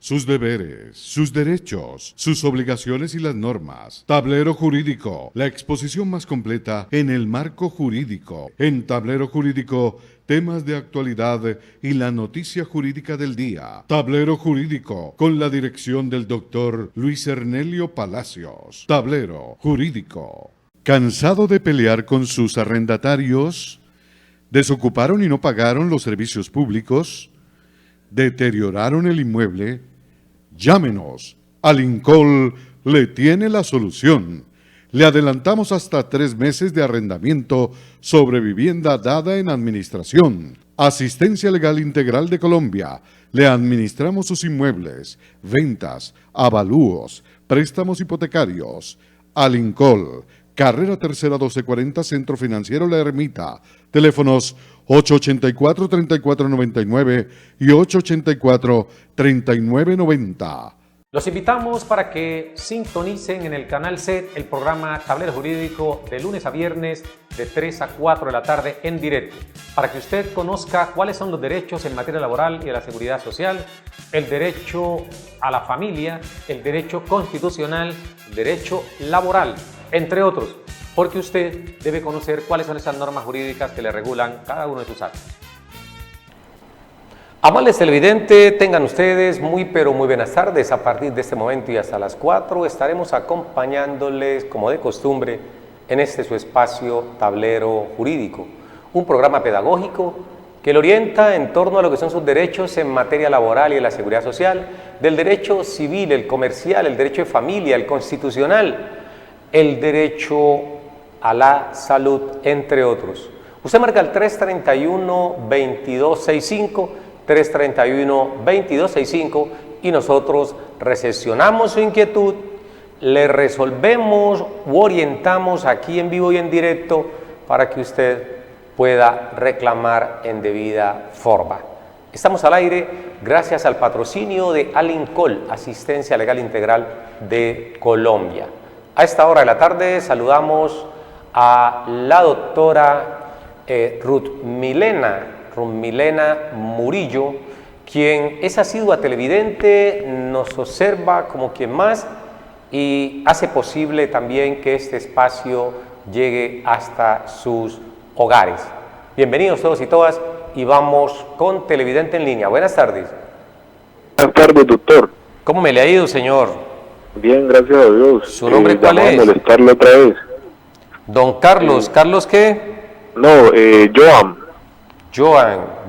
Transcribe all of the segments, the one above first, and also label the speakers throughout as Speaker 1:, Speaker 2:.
Speaker 1: sus deberes, sus derechos, sus obligaciones y las normas. Tablero Jurídico, la exposición más completa en el marco jurídico. En Tablero Jurídico, temas de actualidad y la noticia jurídica del día. Tablero Jurídico, con la dirección del doctor Luis Ernelio Palacios. Tablero Jurídico. ¿Cansado de pelear con sus arrendatarios? ¿Desocuparon y no pagaron los servicios públicos? ¿Deterioraron el inmueble? Llámenos. Alincol le tiene la solución. Le adelantamos hasta 3 meses de arrendamiento sobre vivienda dada en administración. Asistencia Legal Integral de Colombia. Le administramos sus inmuebles, ventas, avalúos, préstamos hipotecarios. Alincol, Carrera Tercera 1240, Centro Financiero La Ermita. Teléfonos 884-3499 y 884-3990.
Speaker 2: Los invitamos para que sintonicen en el canal SET el programa Tablero Jurídico de lunes a viernes de 3 a 4 de la tarde en directo, para que usted conozca cuáles son los derechos en materia laboral y de la seguridad social, el derecho a la familia, el derecho constitucional, el derecho laboral, entre otros, porque usted debe conocer cuáles son esas normas jurídicas que le regulan cada uno de sus actos. Amables televidentes, tengan ustedes muy buenas tardes. A partir de este momento y hasta las 4 estaremos acompañándoles, como de costumbre, en este su espacio Tablero Jurídico, un programa pedagógico que le orienta en torno a lo que son sus derechos en materia laboral y de la seguridad social, del derecho civil, el comercial, el derecho de familia, el constitucional, el derecho a la salud, entre otros. Usted marca el 331-2265, 331-2265 y nosotros recepcionamos su inquietud, le resolvemos u orientamos aquí en vivo y en directo para que usted pueda reclamar en debida forma. Estamos al aire gracias al patrocinio de Alincol, Asistencia Legal Integral de Colombia. A esta hora de la tarde saludamos a la doctora Ruth Milena Murillo, quien es asidua televidente, nos observa como quien más y hace posible también que este espacio llegue hasta sus hogares. Bienvenidos todos y todas y vamos con Televidente en Línea. Buenas tardes.
Speaker 3: Buenas tardes, doctor.
Speaker 2: ¿Cómo me le ha ido, señor?
Speaker 3: Bien, gracias a Dios.
Speaker 2: ¿Su nombre cuál es?
Speaker 3: A molestarlo otra vez.
Speaker 2: Don Carlos. ¿Carlos qué?
Speaker 3: No,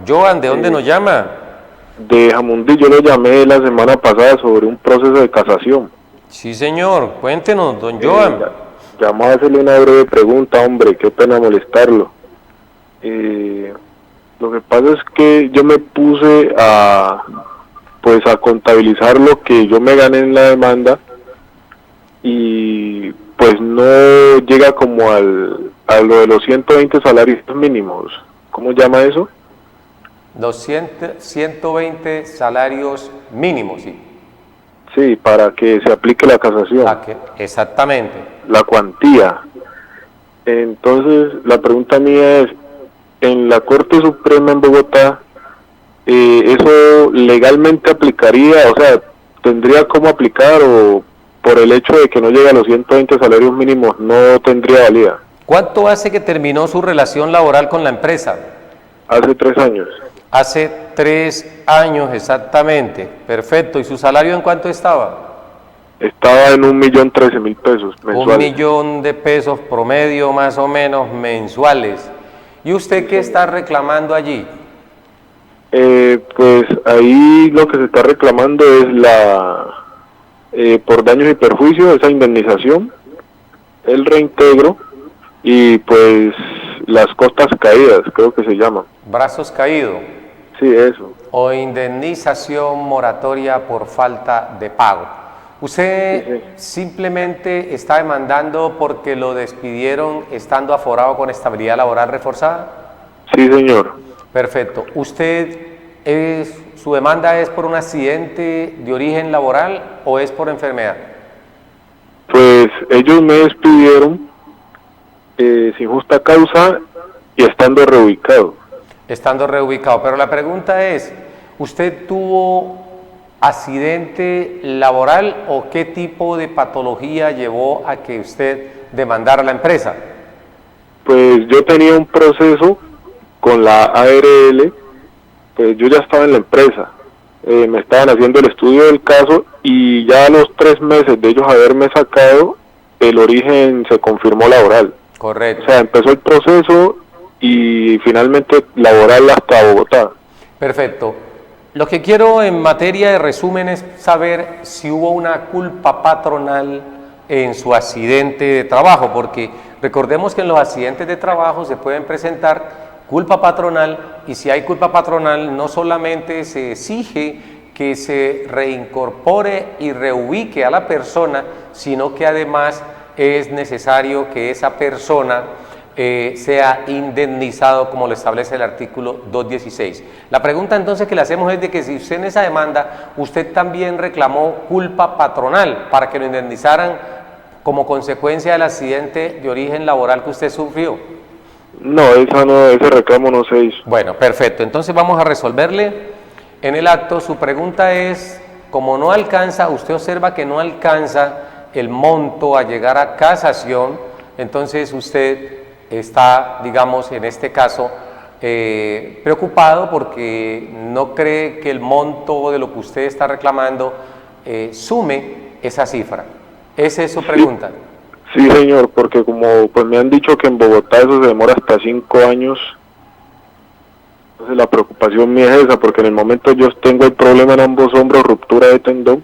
Speaker 2: Joan, ¿de dónde nos llama?
Speaker 3: De Jamundí. Yo lo llamé la semana pasada sobre un proceso de casación.
Speaker 2: Sí, señor. Cuéntenos, don Joan.
Speaker 3: Llamó a hacerle una breve pregunta, hombre, qué pena molestarlo. Lo que pasa es que yo me puse a contabilizar lo que yo me gané en la demanda y pues no llega como a lo de los 120 salarios mínimos. ¿Cómo llama eso?
Speaker 2: Los 120 salarios mínimos, sí.
Speaker 3: Sí, para que se aplique la casación.
Speaker 2: Exactamente.
Speaker 3: La cuantía. Entonces, la pregunta mía es, en la Corte Suprema en Bogotá, ¿eso legalmente aplicaría? O sea, ¿tendría cómo aplicar o por el hecho de que no llega a los 120 salarios mínimos no tendría validez?
Speaker 2: ¿Cuánto hace que terminó su relación laboral con la empresa?
Speaker 3: Hace 3 años.
Speaker 2: Hace 3 años, exactamente. Perfecto. ¿Y su salario en cuánto estaba?
Speaker 3: Estaba en 1.013.000 pesos mensuales.
Speaker 2: 1.000.000 de pesos promedio, más o menos, mensuales. ¿Y usted qué está reclamando allí?
Speaker 3: Pues ahí lo que se está reclamando es por daños y perjuicios, esa indemnización, el reintegro y pues las costas caídas, creo que se llama.
Speaker 2: Brazos caídos.
Speaker 3: Sí, eso.
Speaker 2: O indemnización moratoria por falta de pago. ¿Usted simplemente está demandando porque lo despidieron estando aforado con estabilidad laboral reforzada?
Speaker 3: Sí, señor.
Speaker 2: Perfecto. ¿Su demanda es por un accidente de origen laboral o es por enfermedad?
Speaker 3: Pues ellos me despidieron sin justa causa y estando reubicado.
Speaker 2: Estando reubicado. Pero la pregunta es, ¿usted tuvo accidente laboral o qué tipo de patología llevó a que usted demandara a la empresa?
Speaker 3: Pues yo tenía un proceso con la ARL, pues yo ya estaba en la empresa, me estaban haciendo el estudio del caso y ya a los 3 meses de ellos haberme sacado, el origen se confirmó laboral.
Speaker 2: Correcto.
Speaker 3: O sea, empezó el proceso y finalmente laboral hasta Bogotá.
Speaker 2: Perfecto. Lo que quiero en materia de resumen es saber si hubo una culpa patronal en su accidente de trabajo, porque recordemos que en los accidentes de trabajo se pueden presentar culpa patronal, y si hay culpa patronal no solamente se exige que se reincorpore y reubique a la persona, sino que además es necesario que esa persona sea indemnizado como lo establece el artículo 216. La pregunta entonces que le hacemos es de que si usted en esa demanda, usted también reclamó culpa patronal para que lo indemnizaran como consecuencia del accidente de origen laboral que usted sufrió.
Speaker 3: No, ese reclamo no se hizo.
Speaker 2: Bueno, perfecto. Entonces vamos a resolverle en el acto. Su pregunta es, como no alcanza, usted observa que no alcanza el monto a llegar a casación, entonces usted está, digamos, en este caso, preocupado porque no cree que el monto de lo que usted está reclamando sume esa cifra. Esa es su pregunta.
Speaker 3: Sí, señor, porque como pues me han dicho que en Bogotá eso se demora hasta 5 años, entonces la preocupación mía es esa, porque en el momento yo tengo el problema en ambos hombros, ruptura de tendón,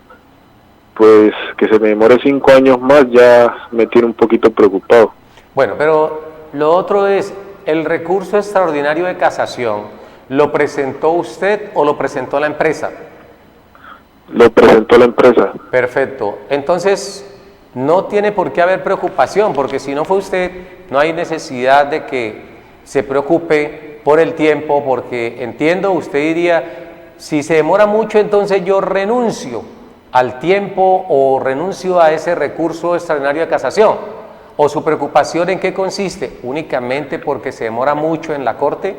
Speaker 3: pues que se me demore 5 años más ya me tiene un poquito preocupado.
Speaker 2: Bueno, pero lo otro es, ¿el recurso extraordinario de casación lo presentó usted o lo presentó la empresa?
Speaker 3: Lo presentó la empresa.
Speaker 2: Perfecto. Entonces, no tiene por qué haber preocupación, porque si no fue usted, no hay necesidad de que se preocupe por el tiempo, porque entiendo, usted diría, si se demora mucho, entonces yo renuncio al tiempo o renuncio a ese recurso extraordinario de casación. ¿O su preocupación en qué consiste? ¿Únicamente porque se demora mucho en la corte?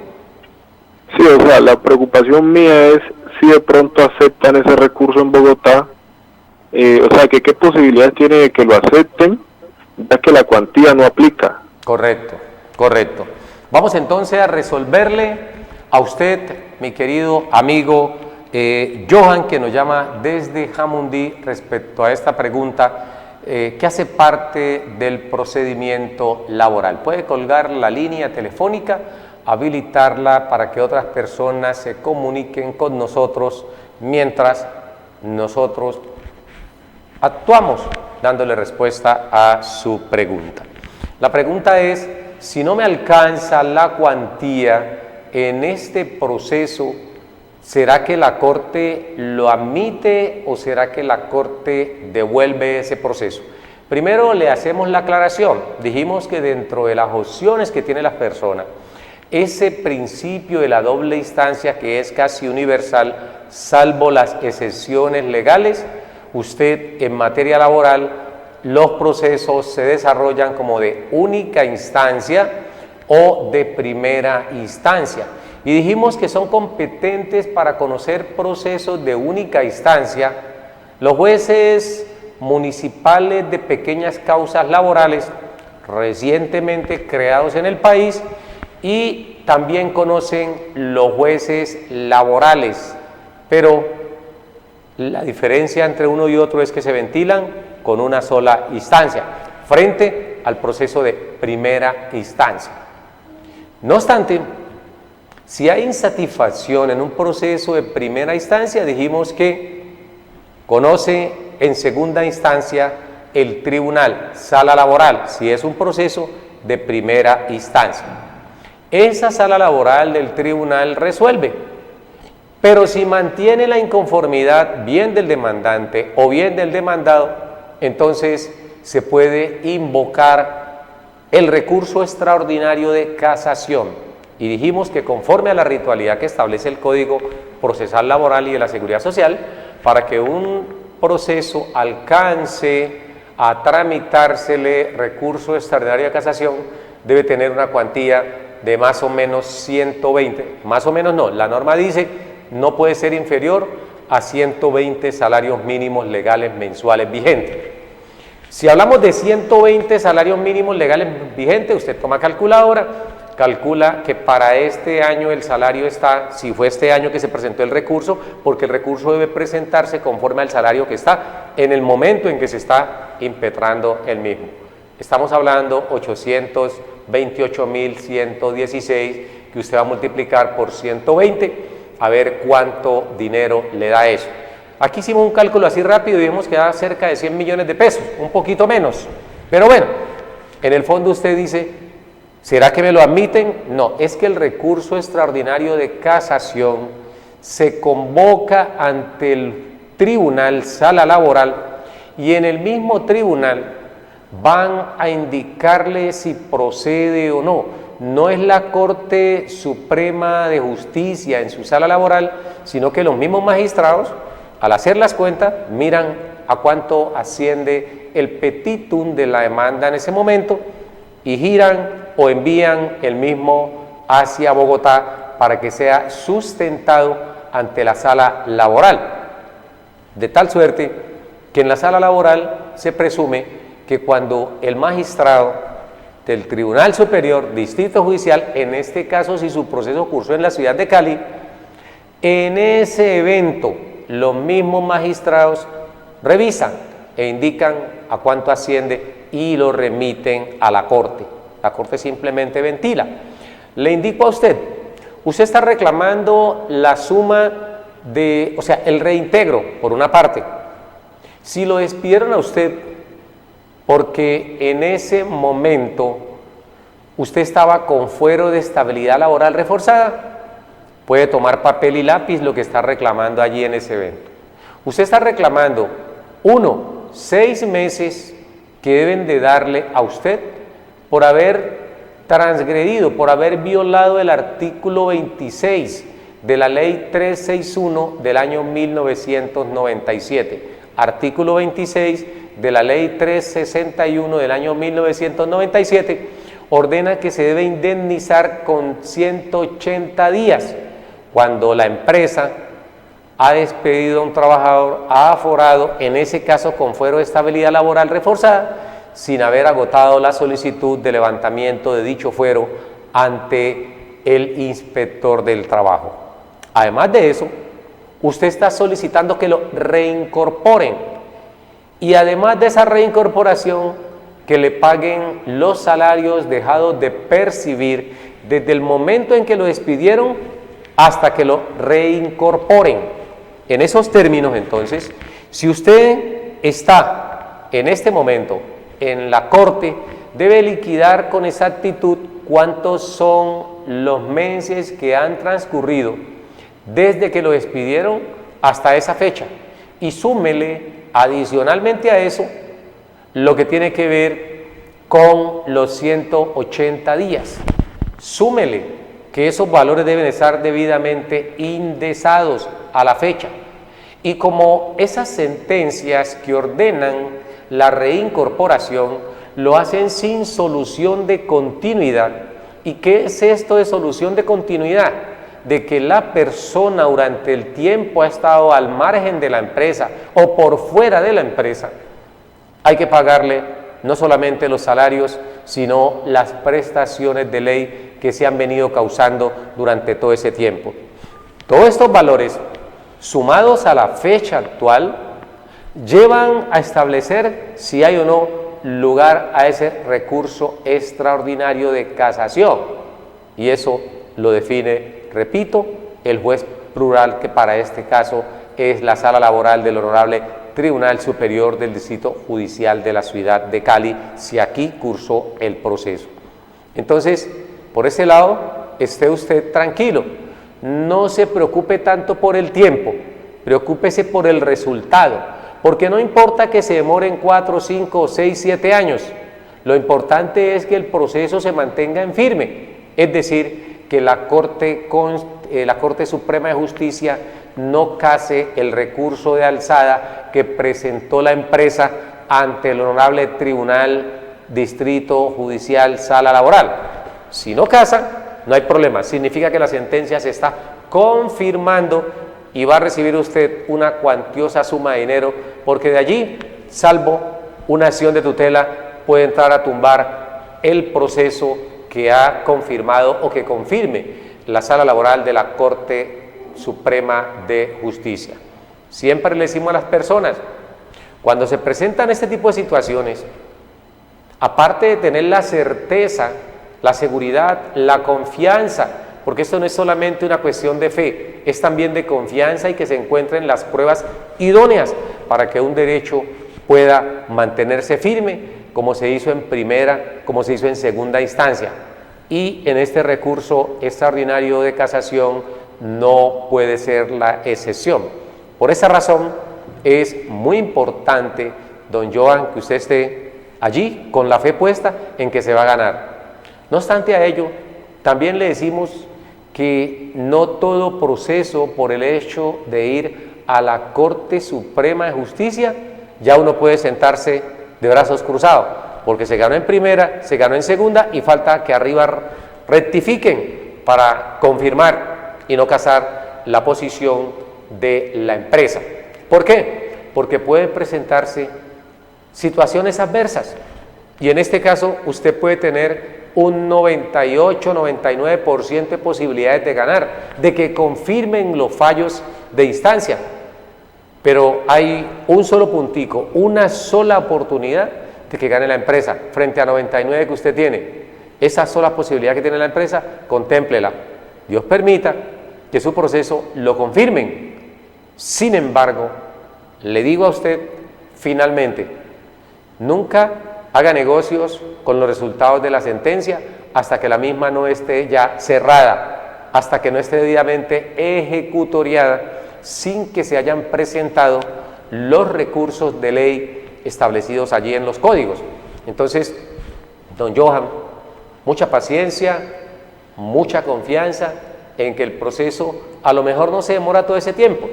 Speaker 3: Sí, o sea, la preocupación mía es si de pronto aceptan ese recurso en Bogotá, o sea, que qué posibilidades tiene de que lo acepten, ya que la cuantía no aplica.
Speaker 2: Correcto, correcto. Vamos entonces a resolverle a usted, mi querido amigo Johan, que nos llama desde Jamundí, respecto a esta pregunta, que hace parte del procedimiento laboral. Puede colgar la línea telefónica, habilitarla para que otras personas se comuniquen con nosotros mientras nosotros actuamos dándole respuesta a su pregunta. La pregunta es, si no me alcanza la cuantía en este proceso, ¿será que la Corte lo admite o será que la Corte devuelve ese proceso? Primero le hacemos la aclaración. Dijimos que dentro de las opciones que tiene la persona, ese principio de la doble instancia que es casi universal, salvo las excepciones legales, usted en materia laboral, los procesos se desarrollan como de única instancia o de primera instancia. Y dijimos que son competentes para conocer procesos de única instancia los jueces municipales de pequeñas causas laborales recientemente creados en el país, y también conocen los jueces laborales, pero la diferencia entre uno y otro es que se ventilan con una sola instancia frente al proceso de primera instancia. No obstante, si hay insatisfacción en un proceso de primera instancia, dijimos que conoce en segunda instancia el tribunal, sala laboral, si es un proceso de primera instancia. Esa sala laboral del tribunal resuelve, pero si mantiene la inconformidad bien del demandante o bien del demandado, entonces se puede invocar el recurso extraordinario de casación. Y dijimos que conforme a la ritualidad que establece el Código Procesal Laboral y de la Seguridad Social, para que un proceso alcance a tramitársele recurso extraordinario de casación, debe tener una cuantía de más o menos 120, más o menos no, la norma dice no puede ser inferior a 120 salarios mínimos legales mensuales vigentes. Si hablamos de 120 salarios mínimos legales vigentes, usted toma calculadora, calcula que para este año el salario está, si fue este año que se presentó el recurso, porque el recurso debe presentarse conforme al salario que está en el momento en que se está impetrando el mismo. Estamos hablando 828.116, que usted va a multiplicar por 120, a ver cuánto dinero le da eso. Aquí hicimos un cálculo así rápido y vimos que da cerca de 100 millones de pesos, un poquito menos. Pero bueno, en el fondo usted dice, ¿será que me lo admiten? No, es que el recurso extraordinario de casación se convoca ante el tribunal sala laboral y en el mismo tribunal van a indicarle si procede o no. No es la Corte Suprema de Justicia en su sala laboral, sino que los mismos magistrados, al hacer las cuentas, miran a cuánto asciende el petitum de la demanda en ese momento y giran o envían el mismo hacia Bogotá para que sea sustentado ante la sala laboral. De tal suerte que en la sala laboral se presume que cuando el magistrado del Tribunal Superior, Distrito Judicial, en este caso si su proceso cursó en la ciudad de Cali, en ese evento los mismos magistrados revisan e indican a cuánto asciende y lo remiten a la Corte. La Corte simplemente ventila. Le indico a usted, usted está reclamando la suma de, o sea, el reintegro, por una parte. Si lo despidieron a usted porque en ese momento usted estaba con fuero de estabilidad laboral reforzada, puede tomar papel y lápiz lo que está reclamando allí en ese evento. Usted está reclamando, 6 meses que deben de darle a usted por haber transgredido, por haber violado el artículo 26 de la ley 361 del año 1997. Artículo 26 de la ley 361 del año 1997 ordena que se debe indemnizar con 180 días cuando la empresa ha despedido a un trabajador, ha aforado, en ese caso con fuero de estabilidad laboral reforzada, sin haber agotado la solicitud de levantamiento de dicho fuero ante el inspector del trabajo. Además de eso, usted está solicitando que lo reincorporen y además de esa reincorporación, que le paguen los salarios dejados de percibir desde el momento en que lo despidieron hasta que lo reincorporen. En esos términos, entonces, si usted está en este momento en la Corte, debe liquidar con exactitud cuántos son los meses que han transcurrido desde que lo despidieron hasta esa fecha y súmele adicionalmente a eso lo que tiene que ver con los 180 días. Súmele que esos valores deben estar debidamente indexados a la fecha. Y como esas sentencias que ordenan la reincorporación lo hacen sin solución de continuidad. ¿Y qué es esto de solución de continuidad? De que la persona durante el tiempo ha estado al margen de la empresa o por fuera de la empresa, hay que pagarle no solamente los salarios, sino las prestaciones de ley que se han venido causando durante todo ese tiempo. Todos estos valores, sumados a la fecha actual, llevan a establecer si hay o no lugar a ese recurso extraordinario de casación. Y eso lo define, repito, el juez plural, que para este caso es la sala laboral del Honorable Tribunal Superior del Distrito Judicial de la ciudad de Cali, si aquí cursó el proceso. Entonces, por ese lado, esté usted tranquilo, no se preocupe tanto por el tiempo, preocúpese por el resultado, porque no importa que se demoren 4, 5, 6, 7 años, lo importante es que el proceso se mantenga en firme, es decir, que la Corte Suprema de Justicia no case el recurso de alzada que presentó la empresa ante el Honorable Tribunal Distrito Judicial Sala Laboral. Si no casa, no hay problema, significa que la sentencia se está confirmando y va a recibir usted una cuantiosa suma de dinero, porque de allí, salvo una acción de tutela, puede entrar a tumbar el proceso que ha confirmado o que confirme la Sala Laboral de la Corte Suprema de Justicia. Siempre le decimos a las personas, cuando se presentan este tipo de situaciones, aparte de tener la certeza, la seguridad, la confianza, porque esto no es solamente una cuestión de fe, es también de confianza y que se encuentren las pruebas idóneas para que un derecho pueda mantenerse firme, como se hizo en primera, como se hizo en segunda instancia. Y en este recurso extraordinario de casación no puede ser la excepción. Por esa razón es muy importante, don Johan, que usted esté allí con la fe puesta en que se va a ganar. No obstante a ello, también le decimos que no todo proceso por el hecho de ir a la Corte Suprema de Justicia, ya uno puede sentarse de brazos cruzados, porque se ganó en primera, se ganó en segunda y falta que arriba rectifiquen para confirmar y no casar la posición de la empresa. ¿Por qué? Porque pueden presentarse situaciones adversas y en este caso usted puede tener un 98-99% de posibilidades de ganar, de que confirmen los fallos de instancia, pero hay un solo puntico, una sola oportunidad de que gane la empresa frente a 99 que usted tiene. Esa sola posibilidad que tiene la empresa, contémplela. Dios permita que su proceso lo confirmen. Sin embargo, le digo a usted finalmente, nunca haga negocios con los resultados de la sentencia hasta que la misma no esté ya cerrada, hasta que no esté debidamente ejecutoriada, sin que se hayan presentado los recursos de ley establecidos allí en los códigos. Entonces, don Johan, mucha paciencia, mucha confianza en que el proceso a lo mejor no se demora todo ese tiempo.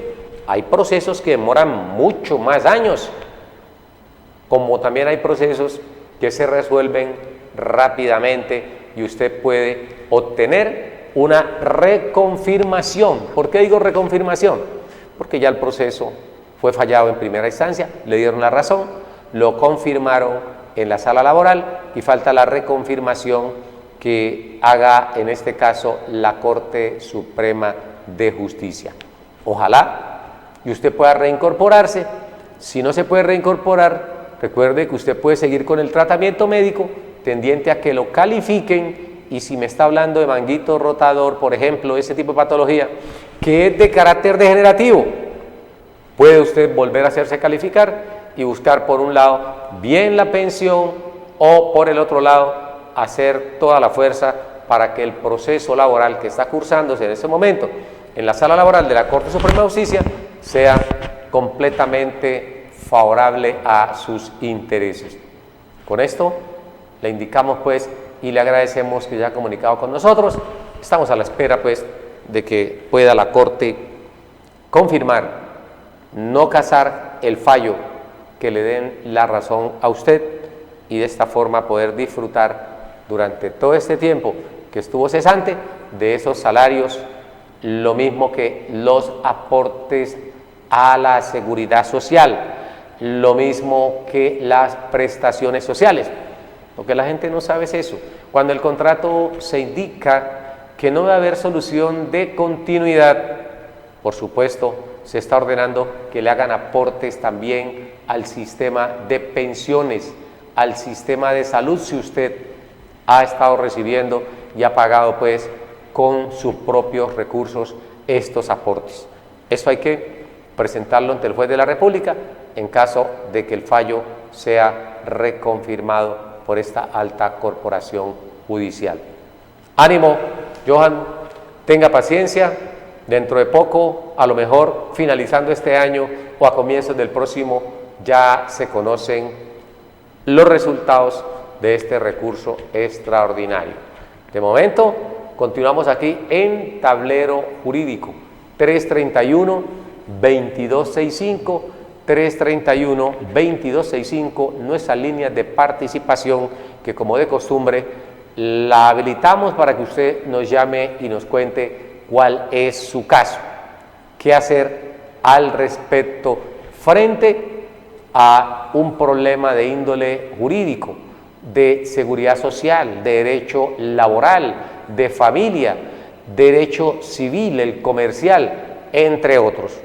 Speaker 2: Hay procesos que demoran mucho más años, como también hay procesos que se resuelven rápidamente y usted puede obtener una reconfirmación. ¿Por qué digo reconfirmación? Porque ya el proceso fue fallado en primera instancia, le dieron la razón, lo confirmaron en la sala laboral y falta la reconfirmación que haga en este caso la Corte Suprema de Justicia. Ojalá y usted pueda reincorporarse. Si no se puede reincorporar, recuerde que usted puede seguir con el tratamiento médico tendiente a que lo califiquen, y si me está hablando de manguito rotador, por ejemplo, ese tipo de patología que es de carácter degenerativo, puede usted volver a hacerse calificar y buscar por un lado bien la pensión o por el otro lado hacer toda la fuerza para que el proceso laboral que está cursándose en ese momento en la sala laboral de la Corte Suprema de Justicia sea completamente favorable a sus intereses. Con esto le indicamos pues y le agradecemos que haya comunicado con nosotros. Estamos a la espera pues de que pueda la Corte confirmar, no casar el fallo, que le den la razón a usted y de esta forma poder disfrutar durante todo este tiempo que estuvo cesante de esos salarios, lo mismo que los aportes a la seguridad social, lo mismo que las prestaciones sociales. Lo que la gente no sabe es eso. Cuando el contrato se indica que no va a haber solución de continuidad, por supuesto, se está ordenando que le hagan aportes también al sistema de pensiones, al sistema de salud, si usted ha estado recibiendo y ha pagado pues con sus propios recursos estos aportes. Esto hay que presentarlo ante el juez de la República en caso de que el fallo sea reconfirmado por esta alta corporación judicial. Ánimo, Johan, tenga paciencia, dentro de poco, a lo mejor finalizando este año o a comienzos del próximo, ya se conocen los resultados de este recurso extraordinario. De momento, continuamos aquí en Tablero Jurídico, 331-2265, 331-2265, nuestras líneas de participación que como de costumbre la habilitamos para que usted nos llame y nos cuente cuál es su caso. qué hacer al respecto frente a un problema de índole jurídico, de seguridad social, de derecho laboral, de familia, derecho civil, el comercial, entre otros.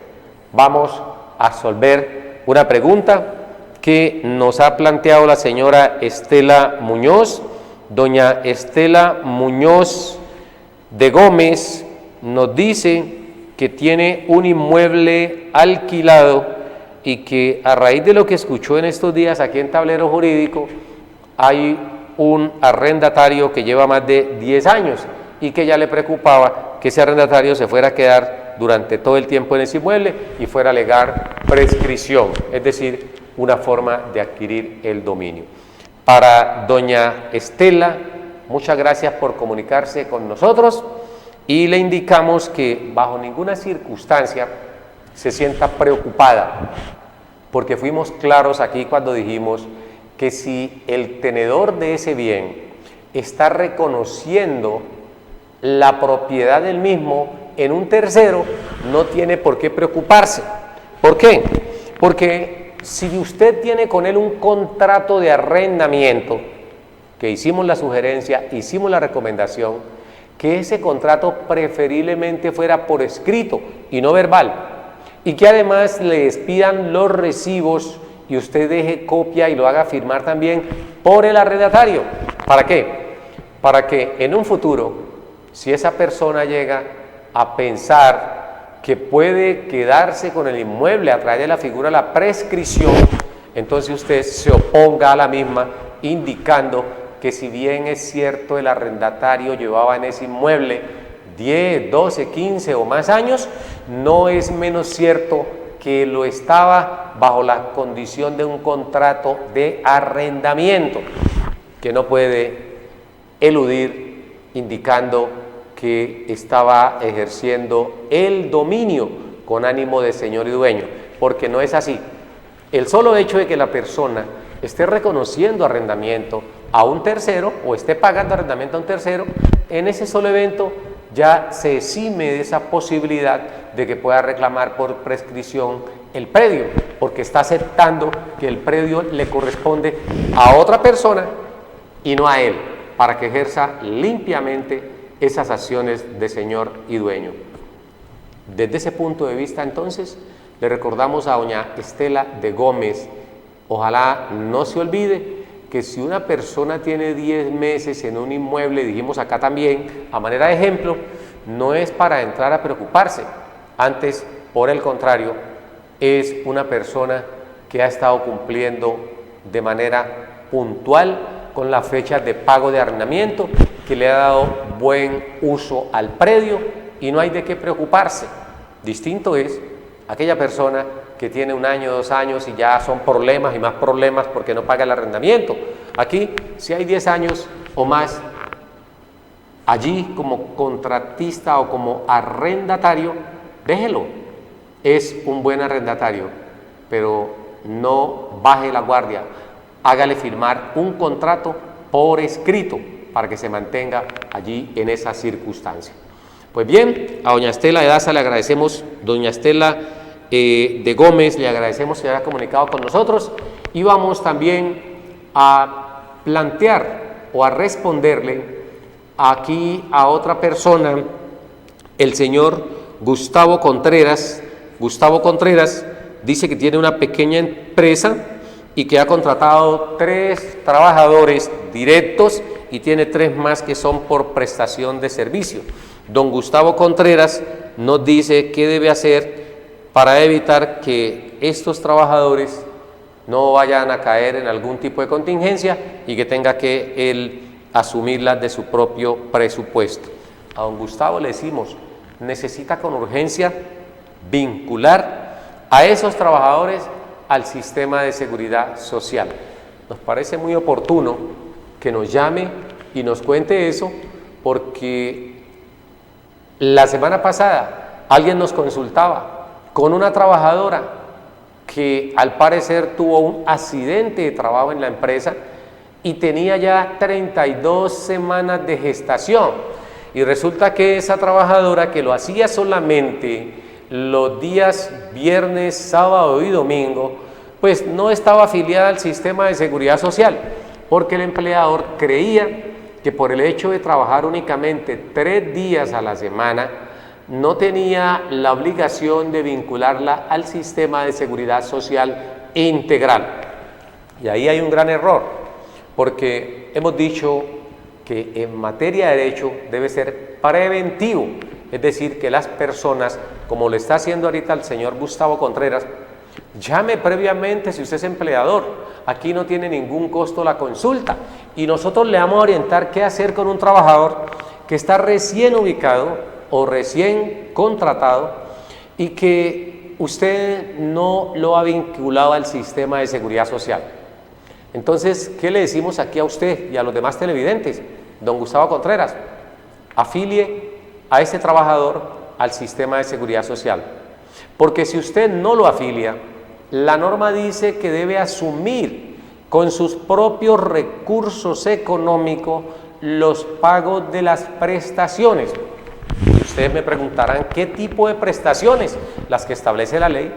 Speaker 2: Vamos a resolver una pregunta que nos ha planteado la señora Estela Muñoz. Doña Estela Muñoz de Gómez nos dice que tiene un inmueble alquilado y que a raíz de lo que escuchó en estos días aquí en Tablero Jurídico, hay un arrendatario que lleva más de 10 años y que ya le preocupaba que ese arrendatario se fuera a quedar durante todo el tiempo en ese inmueble y fuera a alegar prescripción, es decir, una forma de adquirir el dominio. Para doña Estela, muchas gracias por comunicarse con nosotros y le indicamos que bajo ninguna circunstancia se sienta preocupada, porque fuimos claros aquí cuando dijimos que si el tenedor de ese bien está reconociendo la propiedad del mismo en un tercero, no tiene por qué preocuparse. ¿Por qué? Porque si usted tiene con él un contrato de arrendamiento, que hicimos la sugerencia, hicimos la recomendación, que ese contrato preferiblemente fuera por escrito y no verbal, y que además le expidan los recibos y usted deje copia y lo haga firmar también por el arrendatario. ¿Para qué? Para que en un futuro, si esa persona llega a pensar que puede quedarse con el inmueble a través de la figura de la prescripción, entonces usted se oponga a la misma, indicando que si bien es cierto el arrendatario llevaba en ese inmueble 10, 12, 15 o más años, no es menos cierto que lo estaba bajo la condición de un contrato de arrendamiento, que no puede eludir indicando que estaba ejerciendo el dominio con ánimo de señor y dueño, porque no es así. El solo hecho de que la persona esté reconociendo arrendamiento a un tercero o esté pagando arrendamiento a un tercero, en ese solo evento ya se exime de esa posibilidad de que pueda reclamar por prescripción el predio, porque está aceptando que el predio le corresponde a otra persona y no a él, para que ejerza limpiamente esas acciones de señor y dueño. Desde ese punto de vista, entonces, le recordamos a doña Estela de Gómez, ojalá no se olvide que si una persona tiene 10 meses en un inmueble, dijimos acá también, a manera de ejemplo, no es para entrar a preocuparse, antes, por el contrario, es una persona que ha estado cumpliendo de manera puntual con las fechas de pago de arrendamiento, que le ha dado buen uso al predio y no hay de qué preocuparse. Distinto es aquella persona que tiene 1 año, 2 años y ya son problemas y más problemas porque no paga el arrendamiento. Aquí, si hay 10 años o más, allí como contratista o como arrendatario, déjelo, es un buen arrendatario, pero no baje la guardia, hágale firmar un contrato por escrito para que se mantenga allí en esa circunstancia. Pues bien, a doña Estela de Daza le agradecemos, doña Estela de Gómez, le agradecemos que haya comunicado con nosotros y vamos también a plantear o a responderle aquí a otra persona, el señor Gustavo Contreras. Gustavo Contreras dice que tiene una pequeña empresa y que ha contratado 3 trabajadores directos y tiene 3 más que son por prestación de servicio. Don Gustavo Contreras nos dice qué debe hacer para evitar que estos trabajadores no vayan a caer en algún tipo de contingencia y que tenga que él asumirlas de su propio presupuesto. A don Gustavo le decimos, necesita con urgencia vincular a esos trabajadores al sistema de seguridad social. Nos parece muy oportuno que nos llame y nos cuente eso, porque la semana pasada alguien nos consultaba con una trabajadora que al parecer tuvo un accidente de trabajo en la empresa y tenía ya 32 semanas de gestación, y resulta que esa trabajadora, que lo hacía solamente los días viernes, sábado y domingo, pues no estaba afiliada al sistema de seguridad social, porque el empleador creía que por el hecho de trabajar únicamente 3 días a la semana, no tenía la obligación de vincularla al sistema de seguridad social integral. Y ahí hay un gran error, porque hemos dicho que en materia de derecho debe ser preventivo, es decir, que las personas, como lo está haciendo ahorita el señor Gustavo Contreras, llame previamente si usted es empleador. Aquí no tiene ningún costo la consulta y nosotros le vamos a orientar qué hacer con un trabajador que está recién ubicado o recién contratado y que usted no lo ha vinculado al sistema de seguridad social. Entonces, ¿qué le decimos aquí a usted y a los demás televidentes? Don Gustavo Contreras, afilie a ese trabajador al sistema de seguridad social. Porque si usted no lo afilia, la norma dice que debe asumir con sus propios recursos económicos los pagos de las prestaciones. Y ustedes me preguntarán, ¿qué tipo de prestaciones? Las que establece la ley,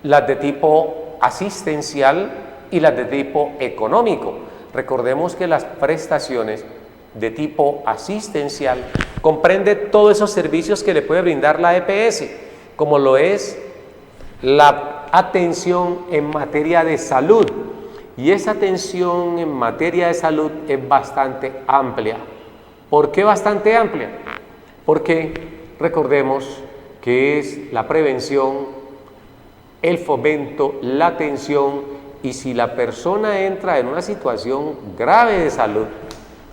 Speaker 2: las de tipo asistencial y las de tipo económico. Recordemos que las prestaciones de tipo asistencial comprende todos esos servicios que le puede brindar la EPS, como lo es la atención en materia de salud. Y esa atención en materia de salud es bastante amplia. ¿Por qué bastante amplia? Porque recordemos que es la prevención, el fomento, la atención, y si la persona entra en una situación grave de salud,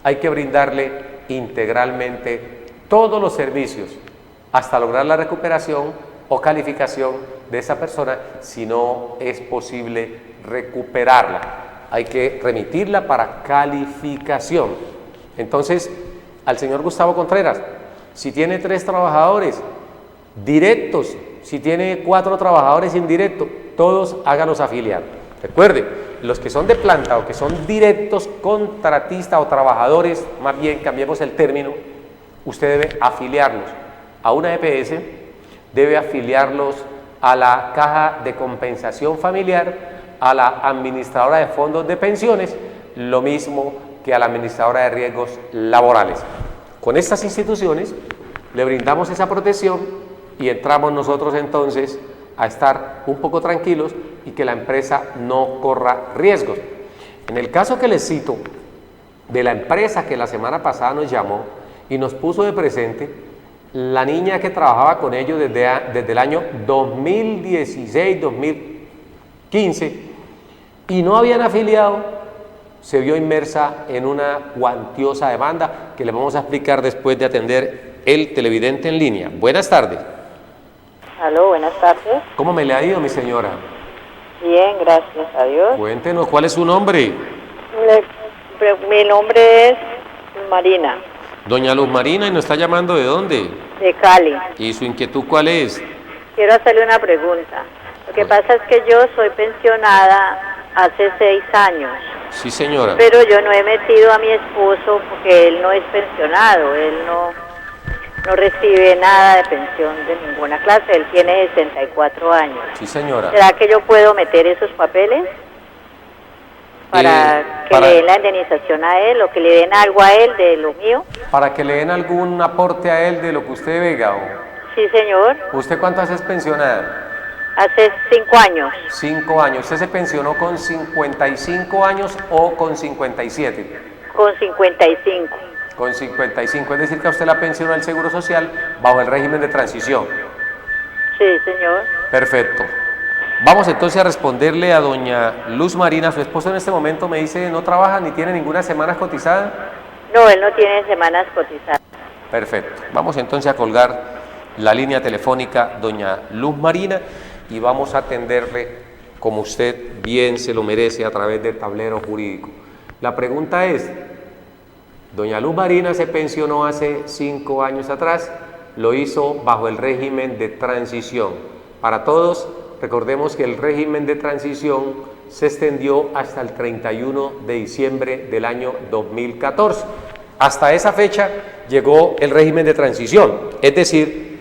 Speaker 2: hay que brindarle integralmente todos los servicios hasta lograr la recuperación o calificación de esa persona, si no es posible recuperarla. Hay que remitirla para calificación. Entonces, al señor Gustavo Contreras, si tiene 3 trabajadores directos, si tiene 4 trabajadores indirectos, todos hágalos afiliar. Recuerde, los que son de planta o que son directos contratistas o trabajadores, más bien cambiemos el término, usted debe afiliarlos a una EPS, debe afiliarlos a la Caja de Compensación Familiar, a la Administradora de Fondos de Pensiones, lo mismo que a la Administradora de Riesgos Laborales. Con estas instituciones le brindamos esa protección y entramos nosotros entonces a estar un poco tranquilos y que la empresa no corra riesgos. En el caso que les cito de la empresa que la semana pasada nos llamó y nos puso de presente, la niña que trabajaba con ellos desde el año 2016-2015 y no habían afiliado, se vio inmersa en una cuantiosa demanda que le vamos a explicar después de atender el televidente en línea. Buenas tardes.
Speaker 4: Aló, buenas tardes.
Speaker 2: ¿Cómo me le ha ido, mi señora?
Speaker 4: Bien, gracias a Dios.
Speaker 2: Cuéntenos, ¿cuál es su nombre?
Speaker 4: Mi nombre es Marina.
Speaker 2: Doña Luz Marina, ¿y nos está llamando de dónde?
Speaker 4: De Cali.
Speaker 2: ¿Y su inquietud cuál es?
Speaker 4: Quiero hacerle una pregunta. Lo que pasa es que yo soy pensionada hace 6 años.
Speaker 2: Sí, señora.
Speaker 4: Pero yo no he metido a mi esposo porque él no es pensionado, él no recibe nada de pensión de ninguna clase, él tiene 64 años.
Speaker 2: Sí, señora.
Speaker 4: ¿Será que yo puedo meter esos papeles para que le den la indemnización a él o que le den algo a él de lo mío?
Speaker 2: Para que le den algún aporte a él de lo que usted venga.
Speaker 4: Sí, señor.
Speaker 2: ¿Usted cuánto hace es pensionada?
Speaker 4: Hace 5 años.
Speaker 2: 5 años. ¿Usted se pensionó con 55 años o con 57?
Speaker 4: Con 55.
Speaker 2: Con 55, es decir que a usted la pensionó el Seguro Social bajo el régimen de transición.
Speaker 4: Sí, señor.
Speaker 2: Perfecto. Vamos entonces a responderle a doña Luz Marina. Su esposo en este momento me dice no trabaja ni tiene ninguna semana cotizada.
Speaker 4: No, él no tiene semanas cotizadas.
Speaker 2: Perfecto. Vamos entonces a colgar la línea telefónica doña Luz Marina y vamos a atenderle como usted bien se lo merece a través del tablero jurídico. La pregunta es, doña Luz Marina se pensionó hace 5 años atrás, lo hizo bajo el régimen de transición. Para todos, recordemos que el régimen de transición se extendió hasta el 31 de diciembre del año 2014. Hasta esa fecha llegó el régimen de transición, es decir,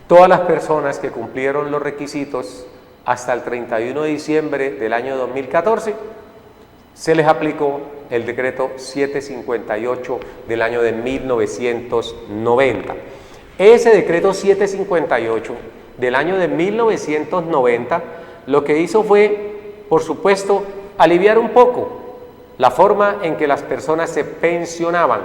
Speaker 2: todas las personas que cumplieron los requisitos hasta el 31 de diciembre del año 2014, se les aplicó el decreto 758 del año de 1990. Ese decreto 758 del año de 1990 lo que hizo fue, por supuesto, aliviar un poco la forma en que las personas se pensionaban,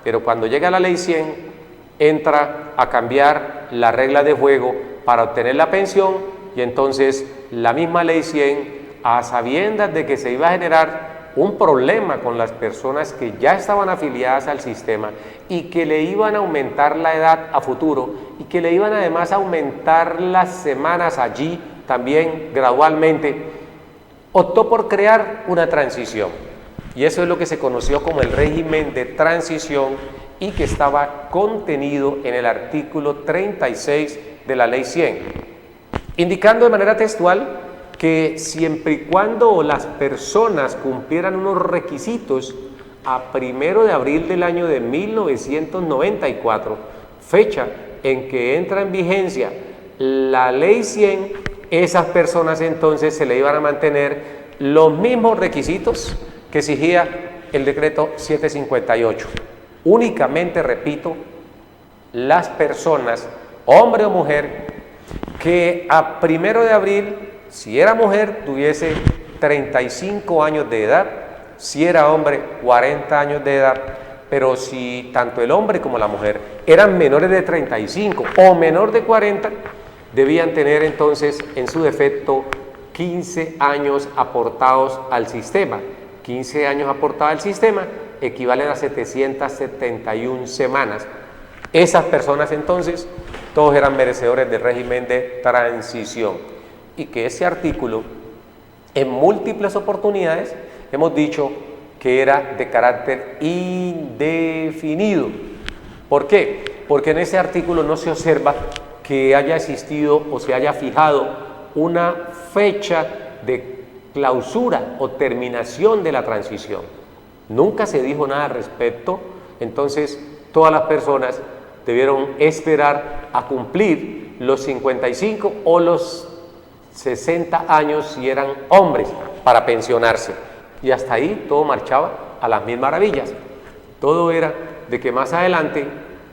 Speaker 2: pero cuando llega la ley 100 entra a cambiar las reglas de juego para obtener la pensión, y entonces la misma ley 100, a sabiendas de que se iba a generar un problema con las personas que ya estaban afiliadas al sistema y que le iban a aumentar la edad a futuro y que le iban además a aumentar las semanas allí también gradualmente, optó por crear una transición, y eso es lo que se conoció como el régimen de transición y que estaba contenido en el artículo 36 de la ley 100, indicando de manera textual que siempre y cuando las personas cumplieran unos requisitos a 1 de abril del año de 1994, fecha en que entra en vigencia la ley 100, esas personas entonces se le iban a mantener los mismos requisitos que exigía el decreto 758. Únicamente, repito, las personas, hombre o mujer, que a 1 de abril, si era mujer, tuviese 35 años de edad, si era hombre, 40 años de edad, pero si tanto el hombre como la mujer eran menores de 35 o menor de 40, debían tener entonces en su defecto 15 años aportados al sistema. 15 años aportados al sistema equivalen a 771 semanas. Esas personas entonces, todos eran merecedores del régimen de transición. Y que ese artículo, en múltiples oportunidades, hemos dicho que era de carácter indefinido. ¿Por qué? Porque en ese artículo no se observa que haya existido o se haya fijado una fecha de clausura o terminación de la transición. Nunca se dijo nada al respecto, entonces todas las personas debieron esperar a cumplir los 55 o los 60 años si eran hombres para pensionarse, y hasta ahí todo marchaba a las mil maravillas. Todo era de que más adelante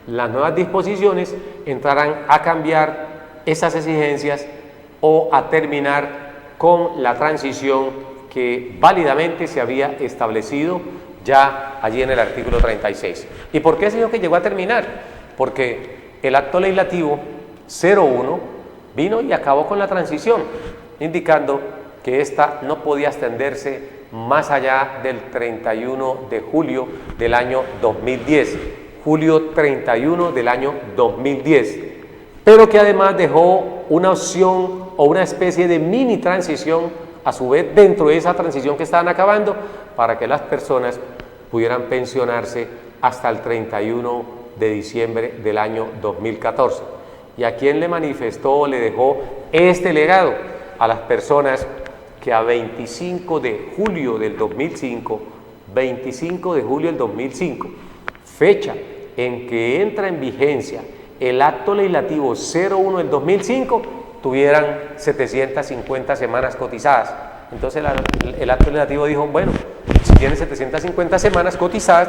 Speaker 2: las nuevas disposiciones entraran a cambiar esas exigencias o a terminar con la transición que válidamente se había establecido ya allí en el artículo 36. ¿Y por qué se dijo que llegó a terminar? Porque el acto legislativo 01 vino y acabó con la transición, indicando que ésta no podía extenderse más allá del 31 de julio del año 2010, julio 31 del año 2010, pero que además dejó una opción o una especie de mini transición a su vez dentro de esa transición que estaban acabando, para que las personas pudieran pensionarse hasta el 31 de diciembre del año 2014. ¿Y a quién le manifestó, le dejó este legado? A las personas que a 25 de julio del 2005, 25 de julio del 2005, fecha en que entra en vigencia el acto legislativo 01 del 2005, tuvieran 750 semanas cotizadas. Entonces el acto legislativo dijo, bueno, si tienen 750 semanas cotizadas,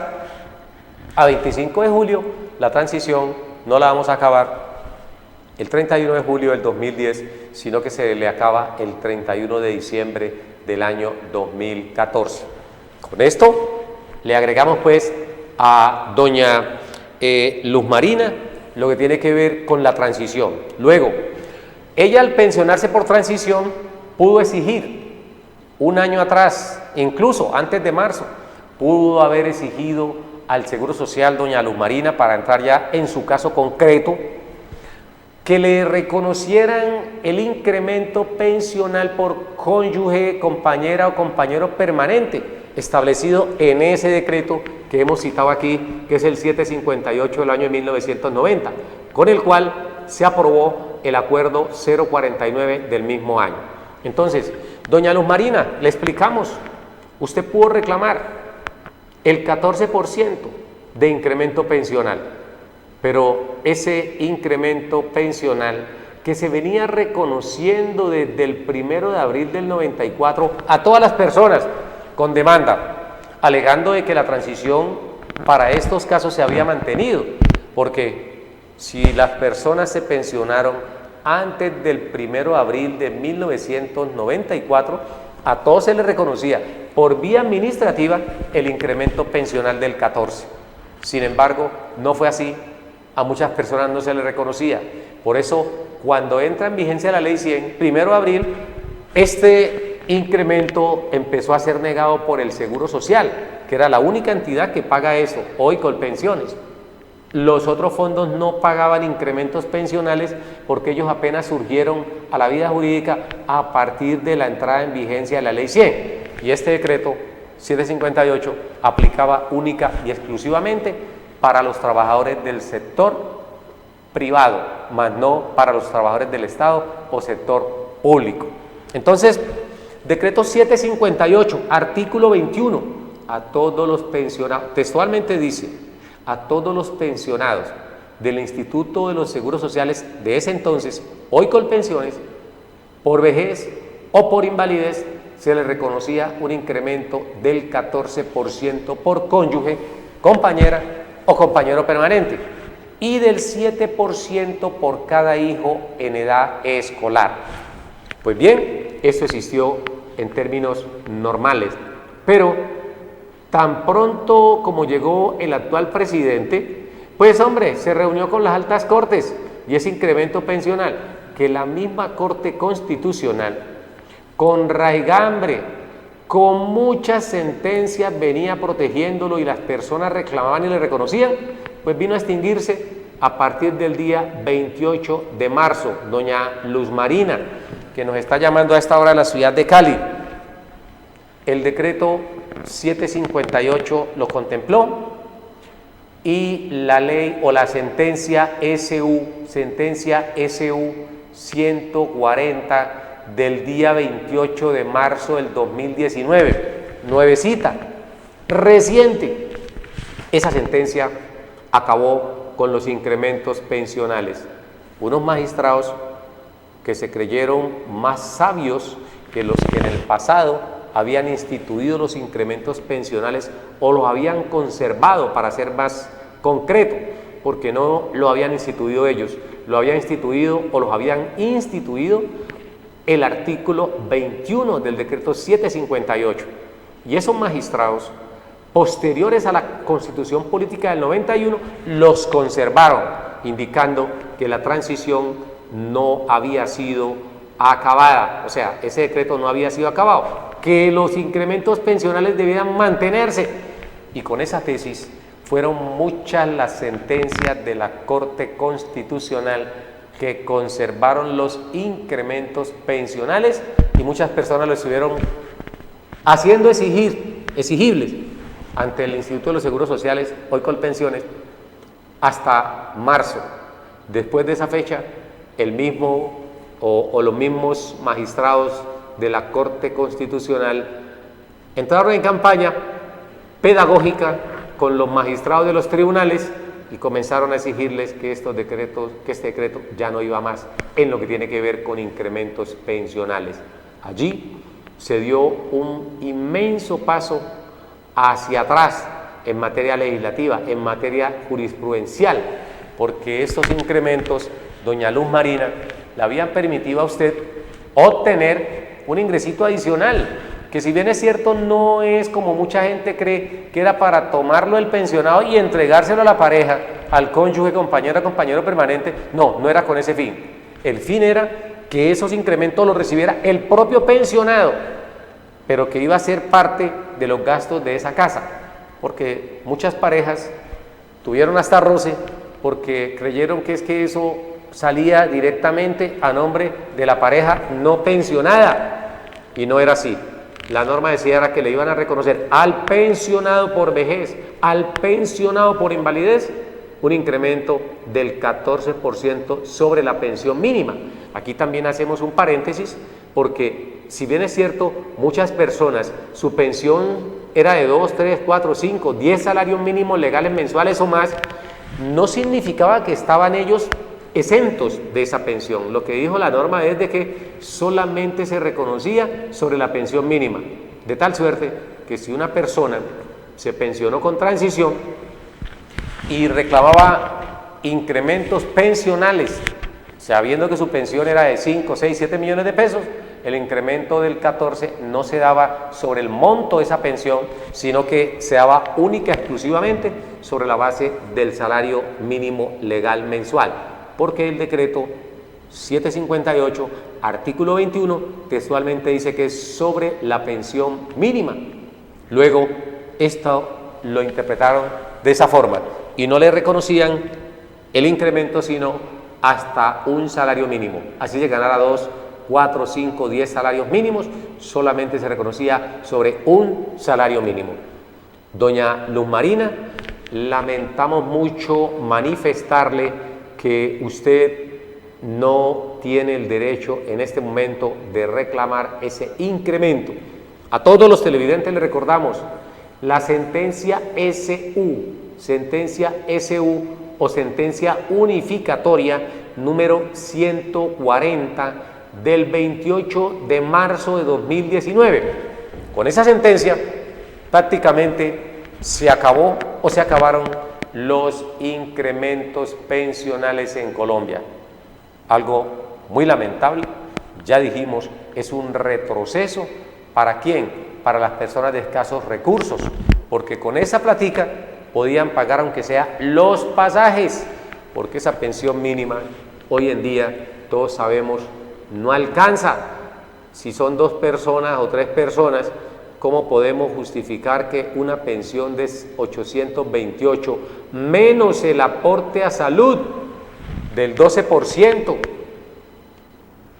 Speaker 2: a 25 de julio la transición no la vamos a acabar el 31 de julio del 2010, sino que se le acaba el 31 de diciembre del año 2014. Con esto le agregamos pues a doña Luz Marina lo que tiene que ver con la transición. Luego, ella al pensionarse por transición pudo exigir un año atrás, incluso antes de marzo, pudo haber exigido al Seguro Social doña Luz Marina, para entrar ya en su caso concreto, que le reconocieran el incremento pensional por cónyuge, compañera o compañero permanente, establecido en ese decreto que hemos citado aquí, que es el 758 del año de 1990, con el cual se aprobó el acuerdo 049 del mismo año. Entonces, doña Luz Marina, le explicamos, usted pudo reclamar el 14% de incremento pensional, pero ese incremento pensional que se venía reconociendo desde el 1 de abril del 94 a todas las personas con demanda, alegando de que la transición para estos casos se había mantenido, porque si las personas se pensionaron antes del 1 de abril de 1994, a todos se les reconocía por vía administrativa el incremento pensional del 14. Sin embargo, no fue así, a muchas personas no se les reconocía. Por eso, cuando entra en vigencia la ley 100, 1 de abril, este incremento empezó a ser negado por el Seguro Social, que era la única entidad que paga eso, hoy Colpensiones. Los otros fondos no pagaban incrementos pensionales porque ellos apenas surgieron a la vida jurídica a partir de la entrada en vigencia de la ley 100. Y este decreto 758 aplicaba única y exclusivamente para los trabajadores del sector privado, más no para los trabajadores del Estado o sector público. Entonces, decreto 758, artículo 21, a todos los pensionados, textualmente dice, a todos los pensionados del Instituto de los Seguros Sociales de ese entonces, hoy Colpensiones, por vejez o por invalidez, se les reconocía un incremento del 14% por cónyuge, compañera o compañero permanente, y del 7% por cada hijo en edad escolar. Pues bien, esto existió en términos normales, pero tan pronto como llegó el actual presidente, pues hombre, se reunió con las altas cortes y ese incremento pensional que la misma Corte Constitucional, con raigambre, con muchas sentencias venía protegiéndolo y las personas reclamaban y le reconocían, pues vino a extinguirse a partir del día 28 de marzo. Doña Luz Marina, que nos está llamando a esta hora de la ciudad de Cali, el decreto 758 lo contempló y la ley o la sentencia SU 140 del día 28 de marzo del 2019, nuevecita, reciente, esa sentencia acabó con los incrementos pensionales. Unos magistrados que se creyeron más sabios que los que en el pasado habían instituido los incrementos pensionales o los habían conservado, para ser más concreto, porque no lo habían instituido ellos, lo habían instituido o los habían instituido el artículo 21 del decreto 758. Y esos magistrados, posteriores a la Constitución Política del 91, los conservaron, indicando que la transición no había sido acabada, o sea, ese decreto no había sido acabado, que los incrementos pensionales debían mantenerse. Y con esa tesis fueron muchas las sentencias de la Corte Constitucional que conservaron los incrementos pensionales y muchas personas lo estuvieron haciendo exigibles ante el Instituto de los Seguros Sociales, hoy Colpensiones, hasta marzo. Después de esa fecha, el mismo o los mismos magistrados de la Corte Constitucional entraron en campaña pedagógica con los magistrados de los tribunales y comenzaron a exigirles que este decreto ya no iba más en lo que tiene que ver con incrementos pensionales. Allí se dio un inmenso paso hacia atrás en materia legislativa, en materia jurisprudencial, porque estos incrementos, doña Luz Marina, le habían permitido a usted obtener un ingresito adicional, que si bien es cierto no es como mucha gente cree, que era para tomarlo el pensionado y entregárselo a la pareja, al cónyuge, compañera, compañero permanente. No, no era con ese fin. El fin era que esos incrementos los recibiera el propio pensionado, pero que iba a ser parte de los gastos de esa casa, porque muchas parejas tuvieron hasta roce porque creyeron que eso salía directamente a nombre de la pareja no pensionada, y no era así. La norma decía era que le iban a reconocer al pensionado por vejez, al pensionado por invalidez, un incremento del 14% sobre la pensión mínima. Aquí también hacemos un paréntesis, porque si bien es cierto, muchas personas, su pensión era de 2, 3, 4, 5, 10 salarios mínimos legales mensuales o más, no significaba que estaban ellos exentos de esa pensión. Lo que dijo la norma es de que solamente se reconocía sobre la pensión mínima, de tal suerte que si una persona se pensionó con transición y reclamaba incrementos pensionales, sabiendo que su pensión era de 5, 6, 7 millones de pesos, el incremento del 14 no se daba sobre el monto de esa pensión, sino que se daba única y exclusivamente sobre la base del salario mínimo legal mensual, porque el decreto 758, artículo 21, textualmente dice que es sobre la pensión mínima. Luego, esto lo interpretaron de esa forma y no le reconocían el incremento sino hasta un salario mínimo. Así se ganara 2, 4, 5, 10 salarios mínimos, solamente se reconocía sobre un salario mínimo. Doña Luz Marina, lamentamos mucho manifestarle que usted no tiene el derecho en este momento de reclamar ese incremento. A todos los televidentes les recordamos la sentencia SU o sentencia unificatoria número 140 del 28 de marzo de 2019. Con esa sentencia prácticamente se acabó o se acabaron los incrementos pensionales en Colombia. Algo muy lamentable, ya dijimos, es un retroceso. ¿Para quién? Para las personas de escasos recursos, porque con esa platica podían pagar aunque sea los pasajes, porque esa pensión mínima hoy en día, todos sabemos, no alcanza. Si son 2 personas o 3 personas, ¿cómo podemos justificar que una pensión de 828 menos el aporte a salud del 12%,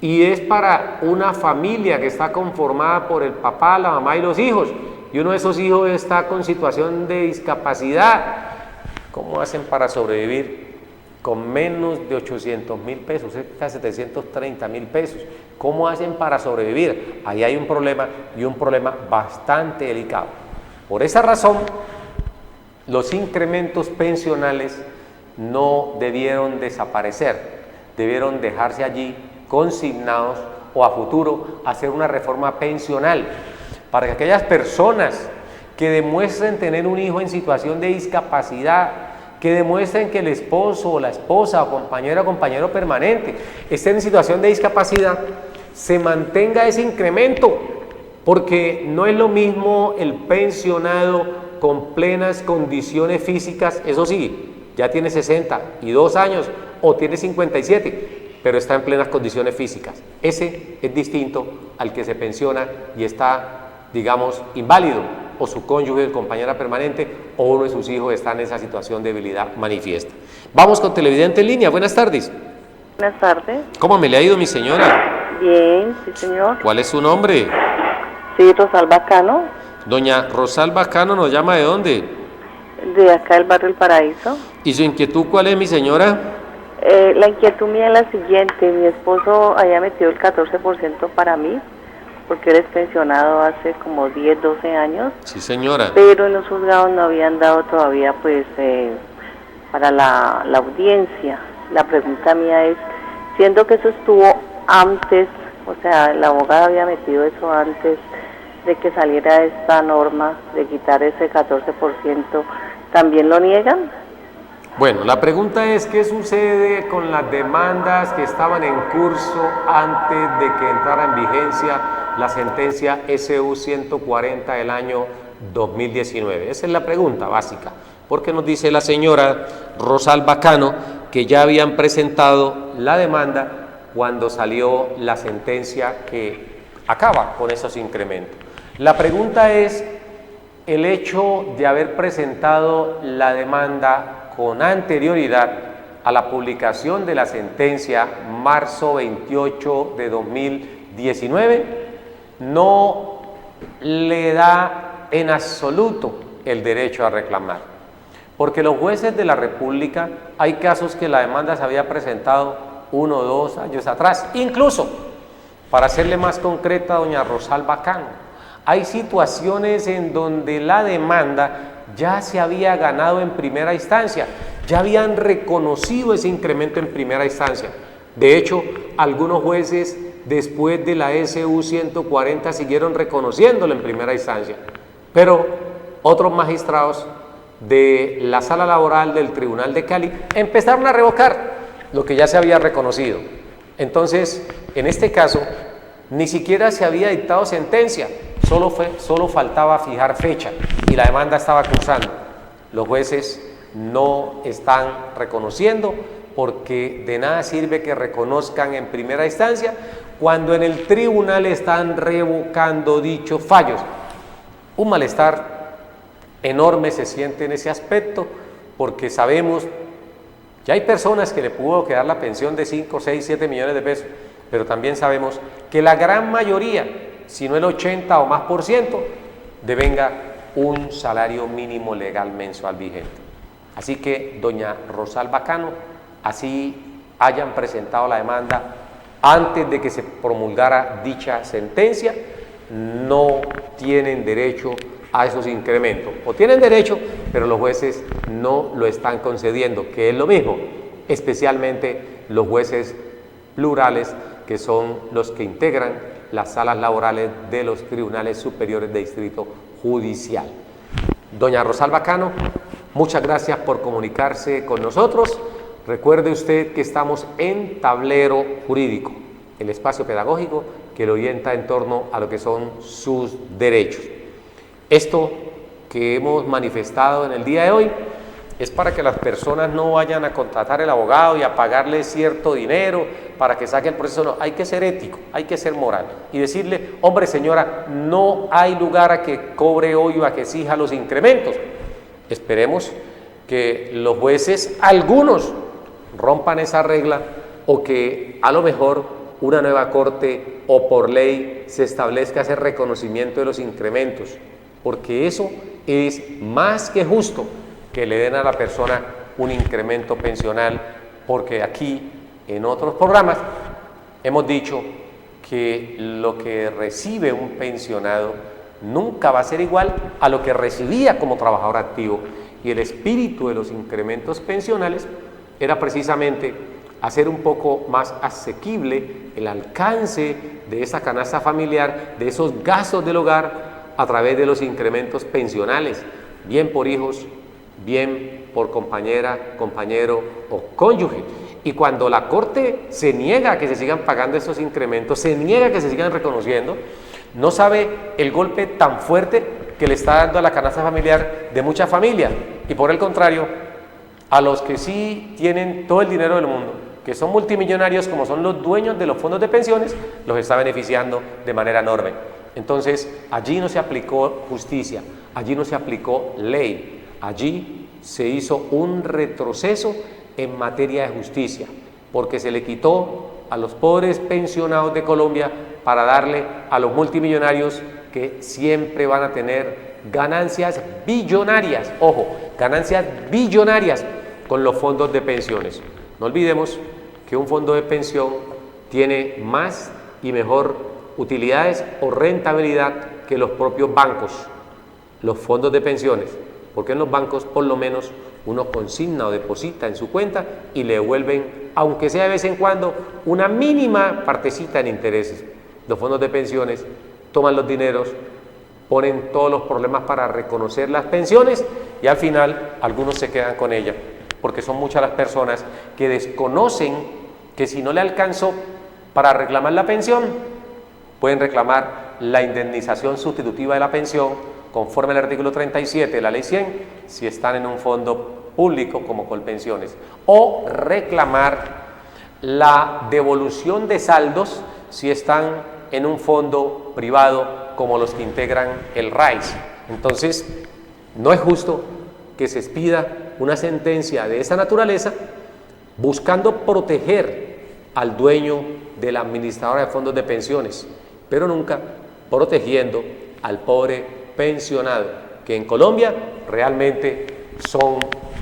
Speaker 2: y es para una familia que está conformada por el papá, la mamá y los hijos, y uno de esos hijos está con situación de discapacidad? ¿Cómo hacen para sobrevivir con menos de 800.000 pesos, cerca de 730.000 pesos? ¿Cómo hacen para sobrevivir? Ahí hay un problema, y un problema bastante delicado. Por esa razón, los incrementos pensionales no debieron desaparecer, debieron dejarse allí consignados, o a futuro hacer una reforma pensional para que aquellas personas que demuestren tener un hijo en situación de discapacidad, que demuestren que el esposo o la esposa o compañera o compañero permanente estén en situación de discapacidad, se mantenga ese incremento, porque no es lo mismo el pensionado con plenas condiciones físicas, eso sí, ya tiene 62 años o tiene 57, pero está en plenas condiciones físicas. Ese es distinto al que se pensiona y está, digamos, inválido, o su cónyuge, compañera permanente, o uno de sus hijos está en esa situación de debilidad manifiesta. Vamos con televidente en línea. Buenas tardes.
Speaker 5: Buenas tardes.
Speaker 2: ¿Cómo me le ha ido, mi señora?
Speaker 5: Bien, sí, señor.
Speaker 2: ¿Cuál es su nombre?
Speaker 5: Sí, Rosalba Cano.
Speaker 2: Doña Rosalba Cano, ¿nos llama de dónde?
Speaker 5: De acá del barrio El Paraíso.
Speaker 2: ¿Y su inquietud cuál es, mi señora?
Speaker 5: La inquietud mía es la siguiente. Mi esposo había metido el 14% para mí, porque él es pensionado hace como 10, 12 años.
Speaker 2: Sí, señora.
Speaker 5: Pero en los juzgados no habían dado todavía, pues, para la audiencia. La pregunta mía es, siendo que eso estuvo antes, o sea, la abogada había metido eso antes de que saliera esta norma de quitar ese 14%, ¿también lo niegan?
Speaker 2: Bueno, la pregunta es, ¿qué sucede con las demandas que estaban en curso antes de que entrara en vigencia la sentencia SU 140 del año 2019? Esa es la pregunta básica, porque nos dice la señora Rosalba Cano que ya habían presentado la demanda cuando salió la sentencia que acaba con esos incrementos. La pregunta es, el hecho de haber presentado la demanda con anterioridad a la publicación de la sentencia marzo 28 de 2019, no le da en absoluto el derecho a reclamar, porque los jueces de la República, hay casos que la demanda se había presentado 1 o 2 años atrás, incluso, para hacerle más concreta a doña Rosalba Cano, hay situaciones en donde la demanda ya se había ganado en primera instancia, ya habían reconocido ese incremento en primera instancia. De hecho, algunos jueces después de la SU 140 siguieron reconociéndolo en primera instancia, pero otros magistrados de la Sala Laboral del Tribunal de Cali empezaron a revocar lo que ya se había reconocido. Entonces, en este caso, ni siquiera se había dictado sentencia, solo faltaba fijar fecha y la demanda estaba cursando. Los jueces no están reconociendo, porque de nada sirve que reconozcan en primera instancia cuando en el tribunal están revocando dichos fallos. Un malestar enorme se siente en ese aspecto, porque sabemos que hay personas que le pudo quedar la pensión de 5, 6, 7 millones de pesos, pero también sabemos que la gran mayoría, si no el 80 o más por ciento, devenga un salario mínimo legal mensual vigente. Así que doña Rosalba Cano, así hayan presentado la demanda antes de que se promulgara dicha sentencia, no tienen derecho a esos incrementos, o tienen derecho, pero los jueces no lo están concediendo, que es lo mismo, especialmente los jueces plurales, que son los que integran las salas laborales de los tribunales superiores de distrito judicial. Doña Rosalba Cano, muchas gracias por comunicarse con nosotros. Recuerde usted que estamos en Tablero Jurídico, el espacio pedagógico que lo orienta en torno a lo que son sus derechos. Esto que hemos manifestado en el día de hoy es para que las personas no vayan a contratar al abogado y a pagarle cierto dinero para que saque el proceso. No, hay que ser ético, hay que ser moral y decirle, hombre, señora, no hay lugar a que cobre hoy o a que exija los incrementos. Esperemos que los jueces, algunos, rompan esa regla, o que a lo mejor una nueva corte o por ley se establezca ese reconocimiento de los incrementos, porque eso es más que justo, que le den a la persona un incremento pensional, porque aquí en otros programas hemos dicho que lo que recibe un pensionado nunca va a ser igual a lo que recibía como trabajador activo, y el espíritu de los incrementos pensionales era precisamente hacer un poco más asequible el alcance de esa canasta familiar, de esos gastos del hogar, a través de los incrementos pensionales, bien por hijos, bien por compañera, compañero o cónyuge. Y cuando la Corte se niega a que se sigan pagando esos incrementos, se niega a que se sigan reconociendo, no sabe el golpe tan fuerte que le está dando a la canasta familiar de muchas familias, y por el contrario, a los que sí tienen todo el dinero del mundo, que son multimillonarios, como son los dueños de los fondos de pensiones, los está beneficiando de manera enorme. Entonces, allí no se aplicó justicia, allí no se aplicó ley, allí se hizo un retroceso en materia de justicia, porque se le quitó a los pobres pensionados de Colombia para darle a los multimillonarios, que siempre van a tener ganancias billonarias, ojo, ganancias billonarias con los fondos de pensiones. No olvidemos que un fondo de pensión tiene más y mejor utilidades o rentabilidad que los propios bancos, los fondos de pensiones, porque en los bancos por lo menos uno consigna o deposita en su cuenta y le devuelven, aunque sea de vez en cuando, una mínima partecita en intereses. Los fondos de pensiones toman los dineros, ponen todos los problemas para reconocer las pensiones y al final algunos se quedan con ella, porque son muchas las personas que desconocen que si no le alcanzó para reclamar la pensión, pueden reclamar la indemnización sustitutiva de la pensión conforme al artículo 37 de la ley 100 si están en un fondo público como Colpensiones, o reclamar la devolución de saldos si están en un fondo privado como los que integran el RAIS. Entonces, no es justo que se expida una sentencia de esa naturaleza buscando proteger al dueño de la administradora de fondos de pensiones, pero nunca protegiendo al pobre pensionado, que en Colombia realmente son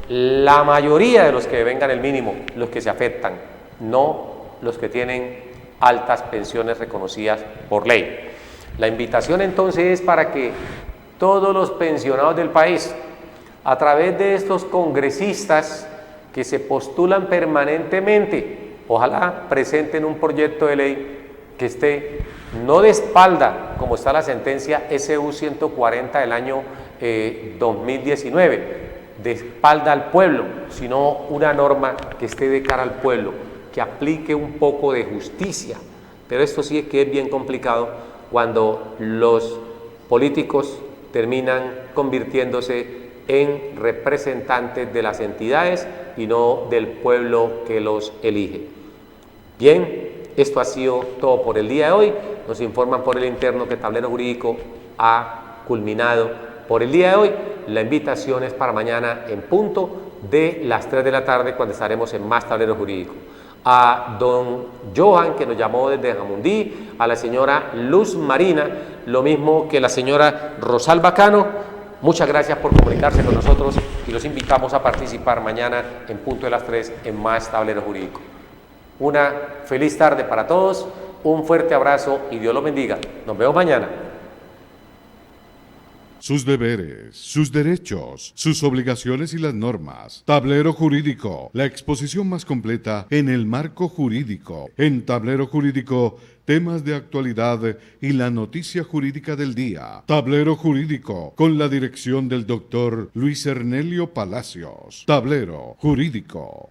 Speaker 2: la mayoría de los que vengan el mínimo los que se afectan, no los que tienen altas pensiones reconocidas por ley. La invitación entonces es para que todos los pensionados del país a través de estos congresistas que se postulan permanentemente, ojalá presenten un proyecto de ley que esté no de espalda, como está la sentencia SU 140 del año 2019, de espalda al pueblo, sino una norma que esté de cara al pueblo, que aplique un poco de justicia. Pero esto sí es que es bien complicado cuando los políticos terminan convirtiéndose en representantes de las entidades y no del pueblo que los elige. Bien, esto ha sido todo por el día de hoy. Nos informan por el interno que Tablero Jurídico ha culminado por el día de hoy. La invitación es para mañana en punto de las 3 de la tarde, cuando estaremos en más Tablero Jurídico. A don Johan, que nos llamó desde Jamundí, a la señora Luz Marina, lo mismo que la señora Rosalba Cano, muchas gracias por comunicarse con nosotros y los invitamos a participar mañana en punto de las 3 en más Tablero Jurídico. Una feliz tarde para todos, un fuerte abrazo y Dios los bendiga. Nos vemos mañana.
Speaker 1: Sus deberes, sus derechos, sus obligaciones y las normas. Tablero Jurídico, la exposición más completa en el marco jurídico. En Tablero Jurídico, temas de actualidad y la noticia jurídica del día. Tablero Jurídico, con la dirección del doctor Luis Ernelio Palacios. Tablero Jurídico.